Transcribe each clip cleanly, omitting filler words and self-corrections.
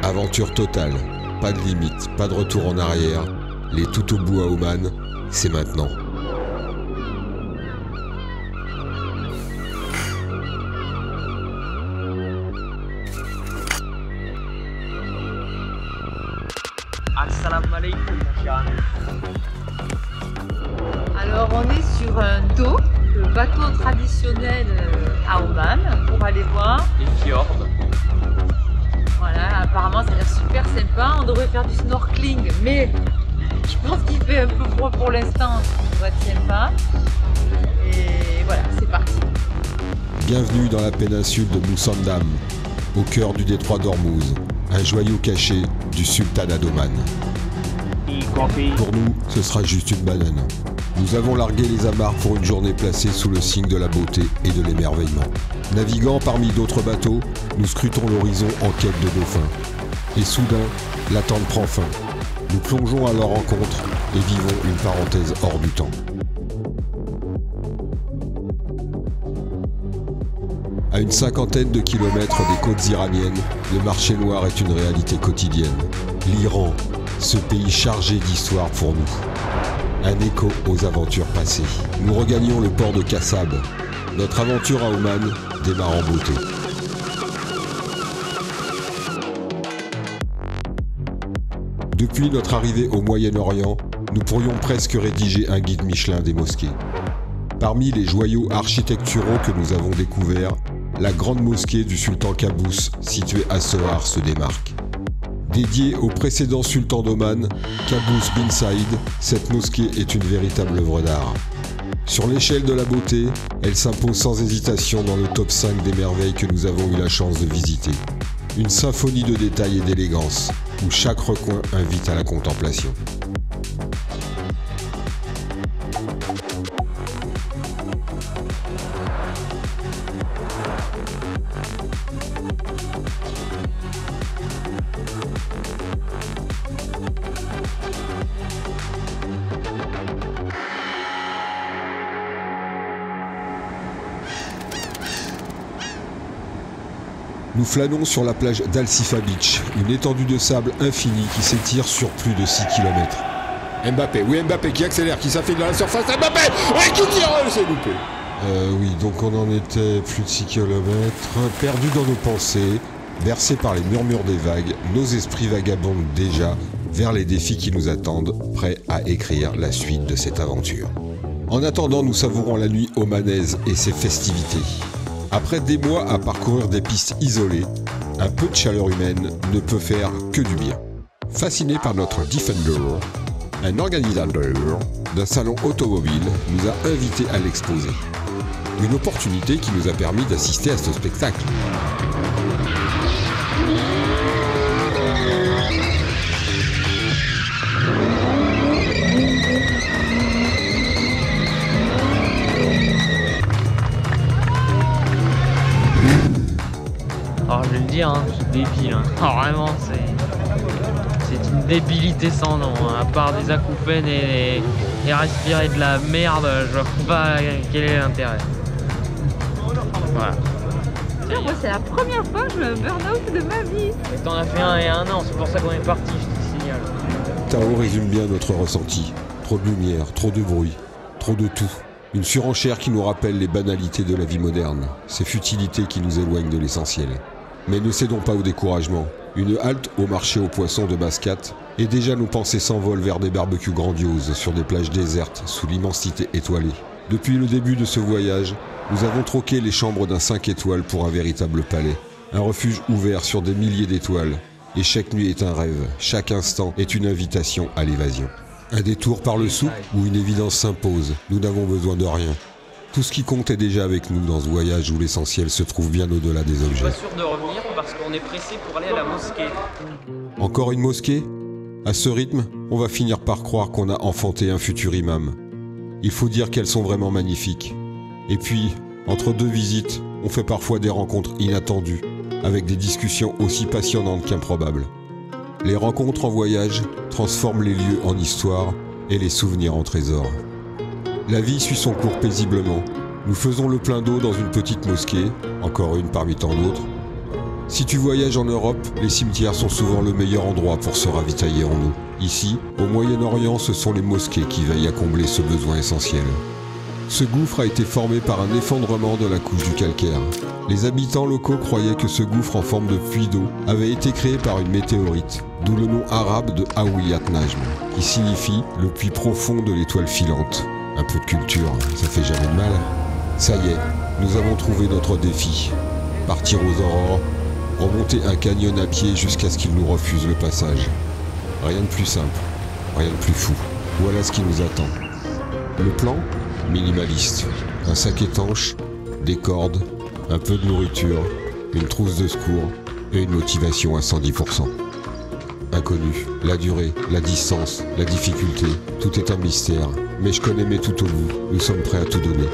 Aventure totale, pas de limite, pas de retour en arrière. Les tout au bout à Oman, c'est maintenant. Assalamu alaikum, mon cher ami. Alors on est sur un dos, le bateau traditionnel à Oman, pour aller voir Les fjords. Voilà, apparemment ça a l'air super sympa. On devrait faire du snorkeling, mais je pense qu'il fait un peu froid pour l'instant, ça devrait être sympa. Et voilà, c'est parti. Bienvenue dans la péninsule de Musandam, au cœur du détroit d'Ormuz, un joyau caché du sultanat d'Oman. Pour nous, ce sera juste une banane. Nous avons largué les amarres pour une journée placée sous le signe de la beauté et de l'émerveillement. Naviguant parmi d'autres bateaux, nous scrutons l'horizon en quête de dauphins. Et soudain, l'attente prend fin. Nous plongeons à leur rencontre et vivons une parenthèse hors du temps. À une cinquantaine de kilomètres des côtes iraniennes, le marché noir est une réalité quotidienne. L'Iran, ce pays chargé d'histoire pour nous. Un écho aux aventures passées. Nous regagnons le port de Kassab. Notre aventure à Oman démarre en beauté. Depuis notre arrivée au Moyen-Orient, nous pourrions presque rédiger un guide Michelin des mosquées. Parmi les joyaux architecturaux que nous avons découverts, la grande mosquée du sultan Qaboos, située à Sohar, se démarque. Dédiée au précédent sultan d'Oman, Qaboos bin Saïd, cette mosquée est une véritable œuvre d'art. Sur l'échelle de la beauté, elle s'impose sans hésitation dans le top 5 des merveilles que nous avons eu la chance de visiter. Une symphonie de détails et d'élégance, où chaque recoin invite à la contemplation. Nous flânons sur la plage d'Al-Sifa Beach, une étendue de sable infinie qui s'étire sur plus de 6 km. Mbappé, oui Mbappé qui accélère, qui s'affile dans la surface, Mbappé et qui tire, c'est loupé. Oui, donc on en était plus de 6 km, perdus dans nos pensées, bercés par les murmures des vagues, nos esprits vagabondent déjà vers les défis qui nous attendent, prêts à écrire la suite de cette aventure. En attendant, nous savourons la nuit omanaise et ses festivités. Après des mois à parcourir des pistes isolées, un peu de chaleur humaine ne peut faire que du bien. Fasciné par notre Defender, un organisateur d'un salon automobile nous a invités à l'exposer. Une opportunité qui nous a permis d'assister à ce spectacle. Alors je vais le dire, hein, c'est débile. Hein. Alors, vraiment, c'est une débilité sans nom. Hein. À part des acouphènes et respirer de la merde, je vois pas quel est l'intérêt. Voilà. Moi c'est la première fois que je me burn-out de ma vie. Mais t'en as fait un il y a un an, c'est pour ça qu'on est parti, je te signale. Tao résume bien notre ressenti. Trop de lumière, trop de bruit, trop de tout. Une surenchère qui nous rappelle les banalités de la vie moderne, ces futilités qui nous éloignent de l'essentiel. Mais ne cédons pas au découragement. Une halte au marché aux poissons de Mascate, et déjà nos pensées s'envolent vers des barbecues grandioses sur des plages désertes sous l'immensité étoilée. Depuis le début de ce voyage, nous avons troqué les chambres d'un 5 étoiles pour un véritable palais. Un refuge ouvert sur des milliers d'étoiles. Et chaque nuit est un rêve, chaque instant est une invitation à l'évasion. Un détour par le souk où une évidence s'impose, nous n'avons besoin de rien. Tout ce qui compte est déjà avec nous dans ce voyage où l'essentiel se trouve bien au-delà des Je suis objets. pas sûr de revenir parce qu'on est pressé pour aller à la mosquée. Encore une mosquée ? À ce rythme, on va finir par croire qu'on a enfanté un futur imam. Il faut dire qu'elles sont vraiment magnifiques. Et puis, entre deux visites, on fait parfois des rencontres inattendues, avec des discussions aussi passionnantes qu'improbables. Les rencontres en voyage transforment les lieux en histoire et les souvenirs en trésors. La vie suit son cours paisiblement. Nous faisons le plein d'eau dans une petite mosquée, encore une parmi tant d'autres. Si tu voyages en Europe, les cimetières sont souvent le meilleur endroit pour se ravitailler en eau. Ici, au Moyen-Orient, ce sont les mosquées qui veillent à combler ce besoin essentiel. Ce gouffre a été formé par un effondrement de la couche du calcaire. Les habitants locaux croyaient que ce gouffre en forme de puits d'eau avait été créé par une météorite, d'où le nom arabe de Hawiyat Najm, qui signifie le puits profond de l'étoile filante. Un peu de culture, ça fait jamais de mal. Ça y est, nous avons trouvé notre défi. Partir aux aurores, remonter un canyon à pied jusqu'à ce qu'il nous refuse le passage. Rien de plus simple, rien de plus fou. Voilà ce qui nous attend. Le plan ? Minimaliste. Un sac étanche, des cordes, un peu de nourriture, une trousse de secours et une motivation à 110%. Inconnu, la durée, la distance, la difficulté, tout est un mystère. Mais je connais mes tout au bout, nous sommes prêts à tout donner.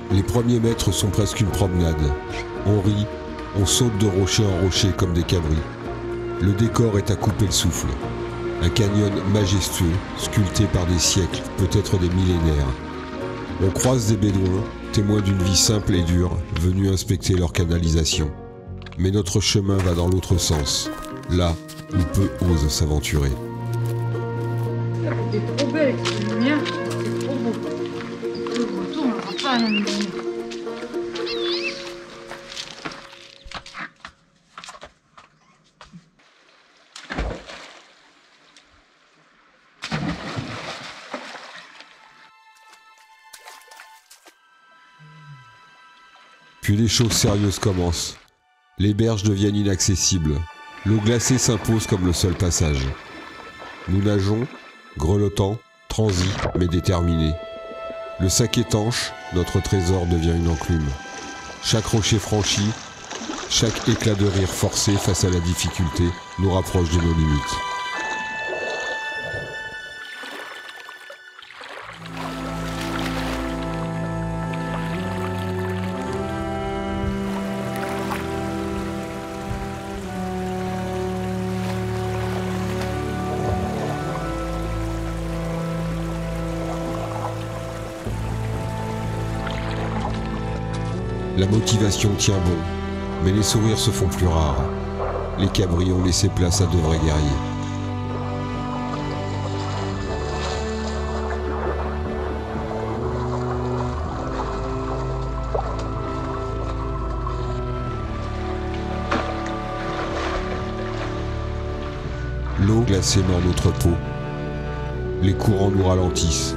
Les premiers mètres sont presque une promenade. On rit, on saute de rocher en rocher comme des cabris. Le décor est à couper le souffle. Un canyon majestueux, sculpté par des siècles, peut-être des millénaires. On croise des bédouins, témoins d'une vie simple et dure, venus inspecter leur canalisation. Mais notre chemin va dans l'autre sens, là où peu osent s'aventurer. C'est trop belle avec cette lumière, c'est trop beau. Le retour, on n'aura pas à la lumière. Puis les choses sérieuses commencent. Les berges deviennent inaccessibles. L'eau glacée s'impose comme le seul passage. Nous nageons, grelottants, transis, mais déterminés. Le sac étanche, notre trésor devient une enclume. Chaque rocher franchi, chaque éclat de rire forcé face à la difficulté nous rapproche de nos limites. La motivation tient bon, mais les sourires se font plus rares. Les cabris ont laissé place à de vrais guerriers. L'eau glacée mord notre peau. Les courants nous ralentissent.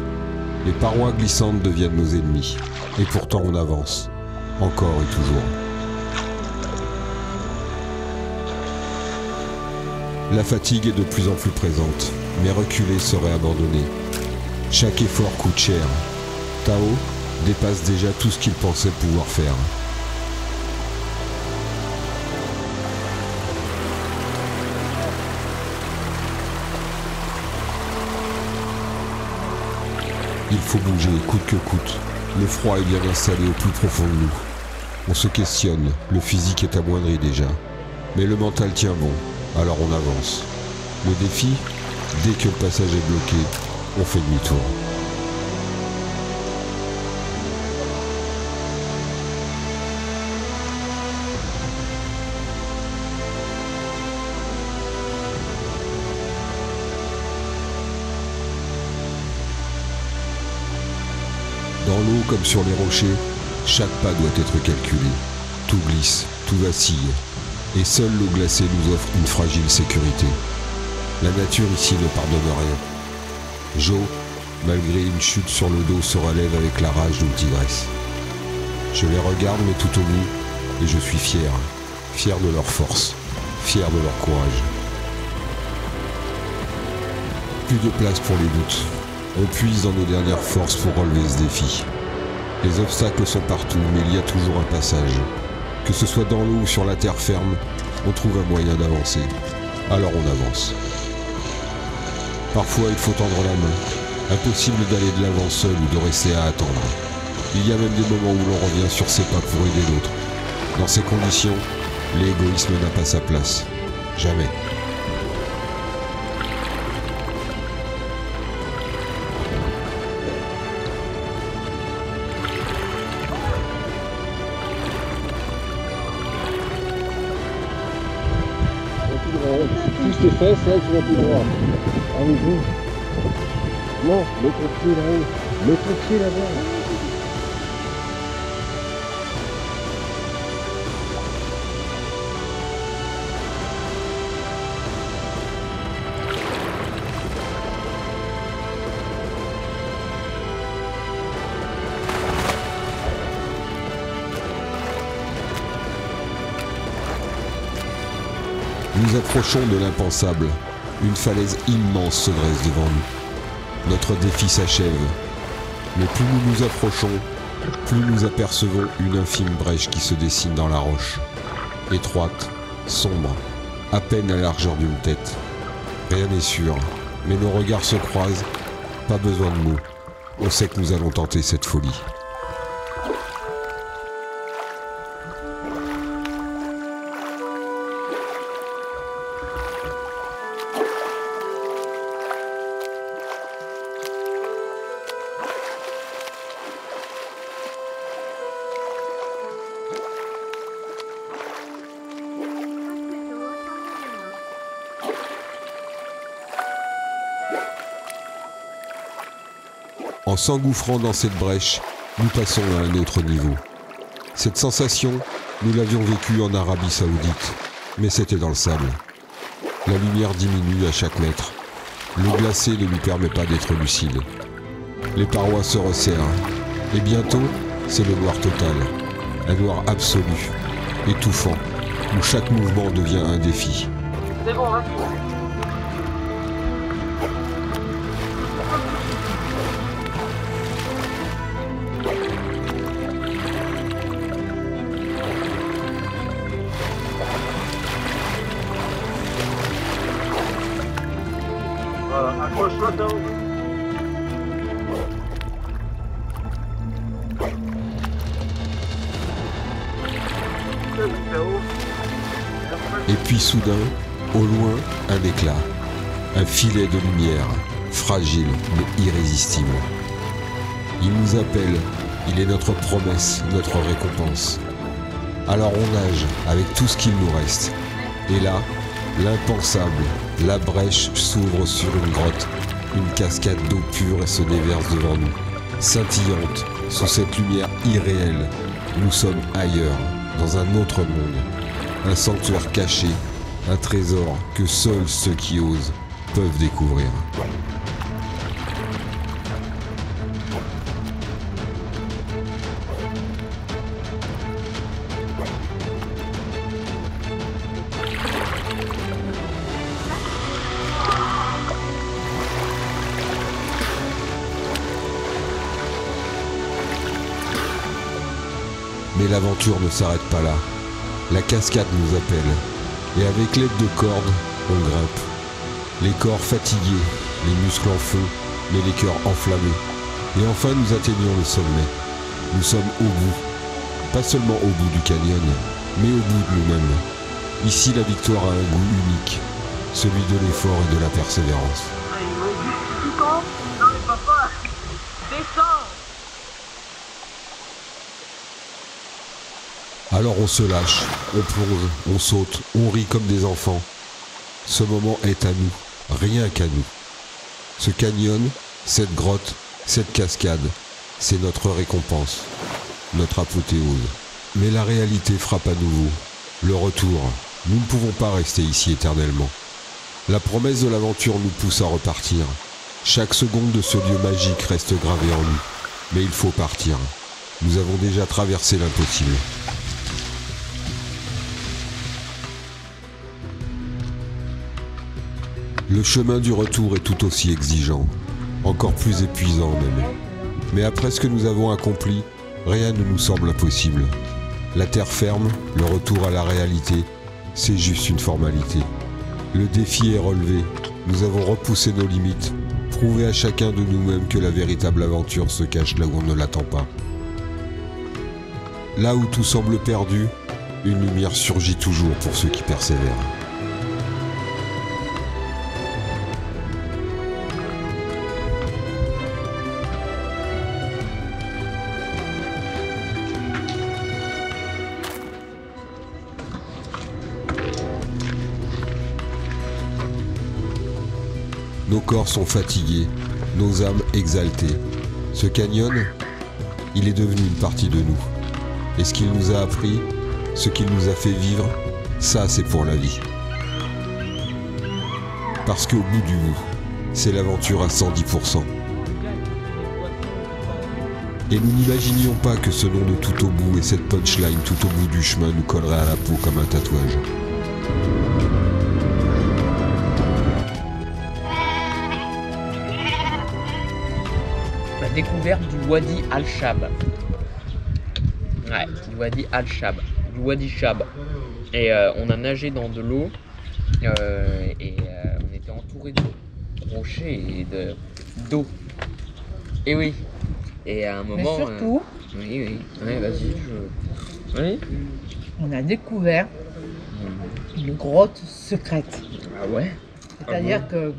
Les parois glissantes deviennent nos ennemis. Et pourtant on avance. Encore et toujours. La fatigue est de plus en plus présente, mais reculer serait abandonner. Chaque effort coûte cher. Tao dépasse déjà tout ce qu'il pensait pouvoir faire. Il faut bouger, coûte que coûte. Le froid est bien installé au plus profond de nous. On se questionne, le physique est amoindri déjà. Mais le mental tient bon, alors on avance. Le défi, dès que le passage est bloqué, on fait demi-tour. Dans l'eau comme sur les rochers, chaque pas doit être calculé. Tout glisse, tout vacille. Et seule l'eau glacée nous offre une fragile sécurité. La nature ici ne pardonne rien. Joe, malgré une chute sur le dos, se relève avec la rage d'une tigresse. Je les regarde mais tout au bout, et je suis fier. Fier de leur force, fier de leur courage. Plus de place pour les doutes. On puise dans nos dernières forces pour relever ce défi. Les obstacles sont partout, mais il y a toujours un passage. Que ce soit dans l'eau ou sur la terre ferme, on trouve un moyen d'avancer. Alors on avance. Parfois il faut tendre la main, Impossible d'aller de l'avant seul ou de rester à attendre. Il y a même des moments où l'on revient sur ses pas pour aider l'autre. Dans ces conditions, l'égoïsme n'a pas sa place. Jamais. Pousse tes fesses, là, tu vas tout droit. Allez-y. Non, mets ton pied là-haut. Mets ton pied là-bas. Nous approchons de l'impensable. Une falaise immense se dresse devant nous. Notre défi s'achève. Mais plus nous nous approchons, plus nous apercevons une infime brèche qui se dessine dans la roche. Étroite, sombre, à peine à la largeur d'une tête. Rien n'est sûr, mais nos regards se croisent. Pas besoin de mots. On sait que nous allons tenter cette folie. En s'engouffrant dans cette brèche, nous passons à un autre niveau. Cette sensation, nous l'avions vécue en Arabie Saoudite, mais c'était dans le sable. La lumière diminue à chaque mètre. L'eau glacée ne nous permet pas d'être lucide. Les parois se resserrent, et bientôt, c'est le noir total. Un noir absolu, étouffant, où chaque mouvement devient un défi. C'est bon, vas-y. Voilà, accroche-toi, Tao. Et puis soudain, au loin, un éclat. Un filet de lumière, fragile mais irrésistible. Il nous appelle, il est notre promesse, notre récompense. Alors on nage avec tout ce qu'il nous reste. Et là, l'impensable, la brèche s'ouvre sur une grotte. Une cascade d'eau pure se déverse devant nous. Scintillante, sous cette lumière irréelle, nous sommes ailleurs, dans un autre monde. Un sanctuaire caché, un trésor que seuls ceux qui osent peuvent découvrir. Mais l'aventure ne s'arrête pas là. La cascade nous appelle. Et avec l'aide de cordes, on grimpe. Les corps fatigués, les muscles en feu, mais les cœurs enflammés. Et enfin nous atteignons le sommet. Nous sommes au bout. Pas seulement au bout du canyon, mais au bout de nous-mêmes. Ici la victoire a un goût unique. Celui de l'effort et de la persévérance. Non mais papa, descends. Alors on se lâche, on plonge, on saute, on rit comme des enfants. Ce moment est à nous, rien qu'à nous. Ce canyon, cette grotte, cette cascade, c'est notre récompense, notre apothéose. Mais la réalité frappe à nouveau. Le retour, nous ne pouvons pas rester ici éternellement. La promesse de l'aventure nous pousse à repartir. Chaque seconde de ce lieu magique reste gravée en nous. Mais il faut partir. Nous avons déjà traversé l'impossible. Le chemin du retour est tout aussi exigeant, encore plus épuisant même. Mais après ce que nous avons accompli, rien ne nous semble impossible. La terre ferme, le retour à la réalité, c'est juste une formalité. Le défi est relevé, nous avons repoussé nos limites, Prouver à chacun de nous-mêmes que la véritable aventure se cache là où on ne l'attend pas. Là où tout semble perdu, une lumière surgit toujours pour ceux qui persévèrent. Nos corps sont fatigués, nos âmes exaltées. Ce canyon, il est devenu une partie de nous. Et ce qu'il nous a appris, ce qu'il nous a fait vivre, ça c'est pour la vie. Parce qu'au bout du bout, c'est l'aventure à 110%. Et nous n'imaginions pas que ce nom de tout au bout et cette punchline tout au bout du chemin nous collerait à la peau comme un tatouage. La découverte du Wadi Al-Shab. Ouais, du Wadi Al-Shab, du Wadi Shab. Et on a nagé dans de l'eau et on était entouré de rochers et d'eau. Et oui. Et à un moment. Mais surtout, oui. Ouais, vas-y. Oui. on a découvert une grotte secrète. Ah ouais. C'est-à-dire que,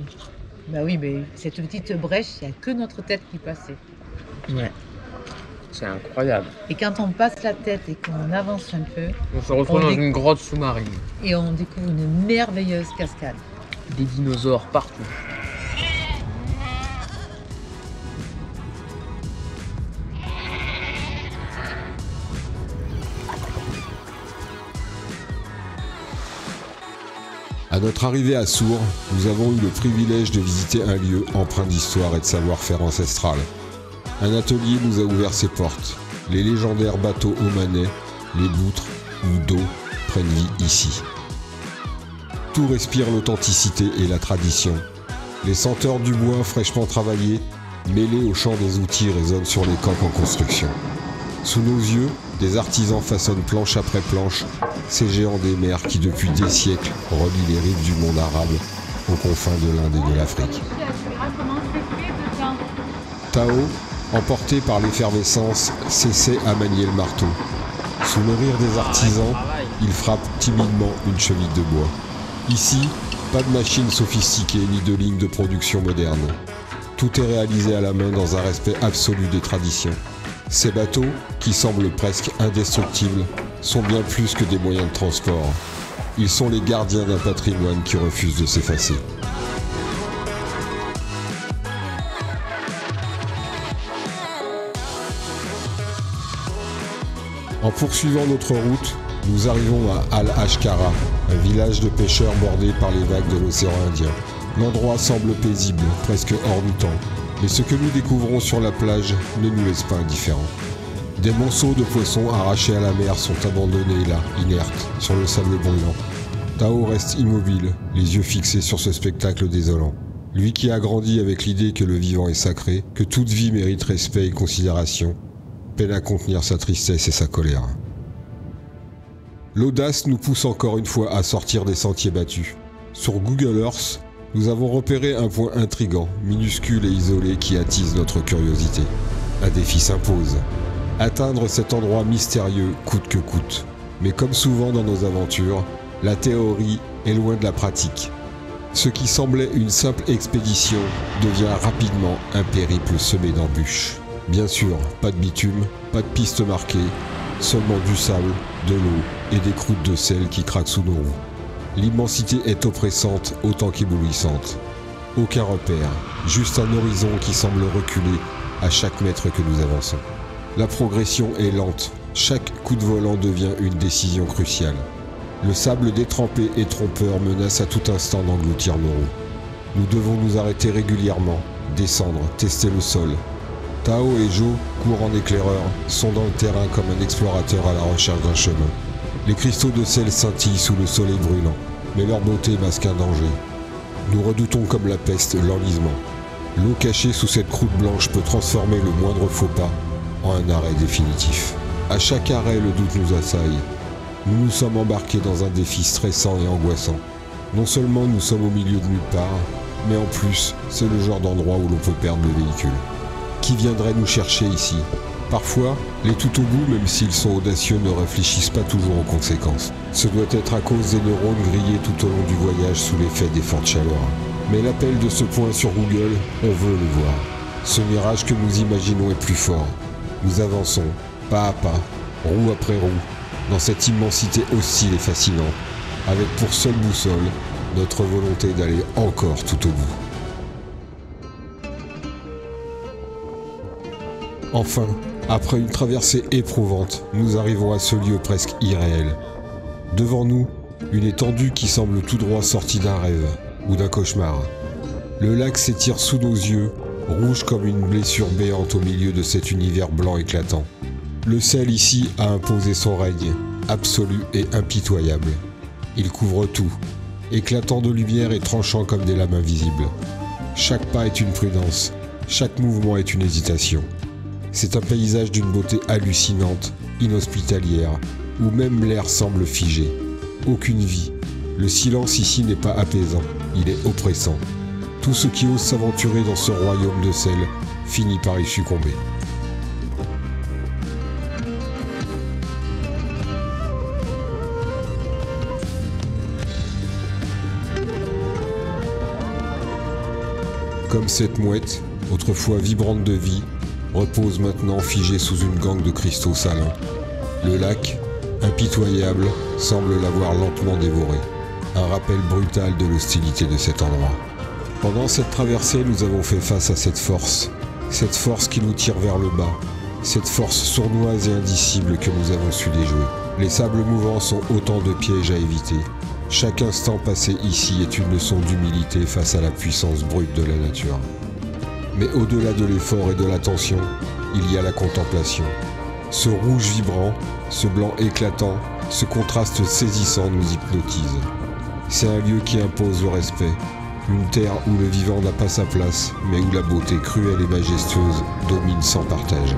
bah oui, mais cette petite brèche, il n'y a que notre tête qui passait. Ouais. C'est incroyable. Et quand on passe la tête et qu'on avance un peu, On se retrouve On dans est- une grotte sous-marine. et on découvre une merveilleuse cascade. Des dinosaures partout. À notre arrivée à Sour, nous avons eu le privilège de visiter un lieu empreint d'histoire et de savoir-faire ancestral. Un atelier nous a ouvert ses portes. Les légendaires bateaux omanais, les boutres ou d'eau prennent vie ici. Tout respire l'authenticité et la tradition. Les senteurs du bois fraîchement travaillé, mêlés au chant des outils, résonnent sur les coques en construction. Sous nos yeux, des artisans façonnent planche après planche ces géants des mers qui depuis des siècles relient les rives du monde arabe aux confins de l'Inde et de l'Afrique. Tao, emporté par l'effervescence, s'essaie à manier le marteau. Sous le rire des artisans, il frappe timidement une cheville de bois. Ici, pas de machine sophistiquée ni de ligne de production moderne. Tout est réalisé à la main dans un respect absolu des traditions. Ces bateaux, qui semblent presque indestructibles, sont bien plus que des moyens de transport. Ils sont les gardiens d'un patrimoine qui refuse de s'effacer. En poursuivant notre route, nous arrivons à Al-Ashkara, un village de pêcheurs bordé par les vagues de l'océan Indien. L'endroit semble paisible, presque hors du temps, mais ce que nous découvrons sur la plage ne nous laisse pas indifférents. Des monceaux de poissons arrachés à la mer sont abandonnés là, inertes, sur le sable brûlant. Tao reste immobile, les yeux fixés sur ce spectacle désolant. Lui qui a grandi avec l'idée que le vivant est sacré, que toute vie mérite respect et considération, peine à contenir sa tristesse et sa colère. L'audace nous pousse encore une fois à sortir des sentiers battus. Sur Google Earth, nous avons repéré un point intrigant, minuscule et isolé qui attise notre curiosité. Un défi s'impose. Atteindre cet endroit mystérieux coûte que coûte. Mais comme souvent dans nos aventures, la théorie est loin de la pratique. Ce qui semblait une simple expédition devient rapidement un périple semé d'embûches. Bien sûr, pas de bitume, pas de piste marquée, seulement du sable, de l'eau et des croûtes de sel qui craquent sous nos roues. L'immensité est oppressante autant qu'éblouissante. Aucun repère, juste un horizon qui semble reculer à chaque mètre que nous avançons. La progression est lente, chaque coup de volant devient une décision cruciale. Le sable détrempé et trompeur menace à tout instant d'engloutir nos roues. Nous devons nous arrêter régulièrement, descendre, tester le sol. Tao et Jo, courent en éclaireur, sont dans le terrain comme un explorateur à la recherche d'un chemin. Les cristaux de sel scintillent sous le soleil brûlant, mais leur beauté masque un danger. Nous redoutons comme la peste l'enlisement. L'eau cachée sous cette croûte blanche peut transformer le moindre faux pas en un arrêt définitif. À chaque arrêt, le doute nous assaille. Nous nous sommes embarqués dans un défi stressant et angoissant. Non seulement nous sommes au milieu de nulle part, Mais en plus, c'est le genre d'endroit où l'on peut perdre le véhicule. Qui viendrait nous chercher ici? Parfois, les tout au bout, même s'ils sont audacieux, ne réfléchissent pas toujours aux conséquences. Ce doit être à cause des neurones grillés tout au long du voyage sous l'effet des fortes chaleurs. Mais l'appel de ce point sur Google, on veut le voir. Ce mirage que nous imaginons est plus fort. Nous avançons, pas à pas, roue après roue, dans cette immensité hostile et fascinante, avec pour seule boussole notre volonté d'aller encore tout au bout. Enfin, après une traversée éprouvante, nous arrivons à ce lieu presque irréel. Devant nous, une étendue qui semble tout droit sortie d'un rêve ou d'un cauchemar. Le lac s'étire sous nos yeux, rouge comme une blessure béante au milieu de cet univers blanc éclatant. Le sel ici a imposé son règne, absolu et impitoyable. Il couvre tout, éclatant de lumière et tranchant comme des lames invisibles. Chaque pas est une prudence, chaque mouvement est une hésitation. C'est un paysage d'une beauté hallucinante, inhospitalière, où même l'air semble figé. Aucune vie. Le silence ici n'est pas apaisant, il est oppressant. Tout ce qui ose s'aventurer dans ce royaume de sel finit par y succomber. Comme cette mouette, autrefois vibrante de vie, repose maintenant figée sous une gangue de cristaux salins. Le lac, impitoyable, semble l'avoir lentement dévoré. Un rappel brutal de l'hostilité de cet endroit. Pendant cette traversée, nous avons fait face à cette force qui nous tire vers le bas, cette force sournoise et indicible que nous avons su déjouer. Les sables mouvants sont autant de pièges à éviter. Chaque instant passé ici est une leçon d'humilité face à la puissance brute de la nature. Mais au-delà de l'effort et de l'attention, il y a la contemplation. Ce rouge vibrant, ce blanc éclatant, ce contraste saisissant nous hypnotise. C'est un lieu qui impose le respect, une terre où le vivant n'a pas sa place, mais où la beauté cruelle et majestueuse domine sans partage.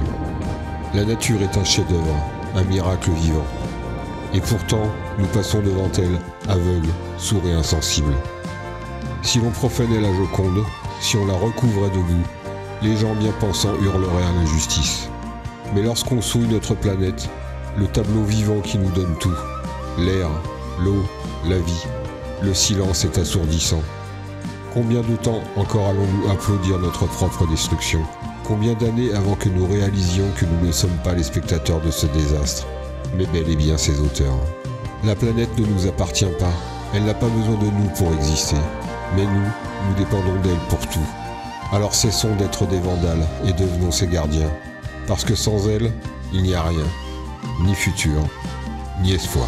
La nature est un chef-d'œuvre, un miracle vivant. Et pourtant, nous passons devant elle, aveugles, sourds et insensibles. Si l'on profanait la Joconde, si on la recouvrait de boue, les gens bien pensants hurleraient à l'injustice. Mais lorsqu'on souille notre planète, le tableau vivant qui nous donne tout, l'air, l'eau, la vie, le silence est assourdissant. Combien de temps encore allons-nous applaudir notre propre destruction? Combien d'années avant que nous réalisions que nous ne sommes pas les spectateurs de ce désastre, mais bel et bien ses auteurs? La planète ne nous appartient pas, elle n'a pas besoin de nous pour exister, mais nous dépendons d'elle pour tout. Alors cessons d'être des vandales et devenons ses gardiens, parce que sans elle, il n'y a rien, ni futur, ni espoir.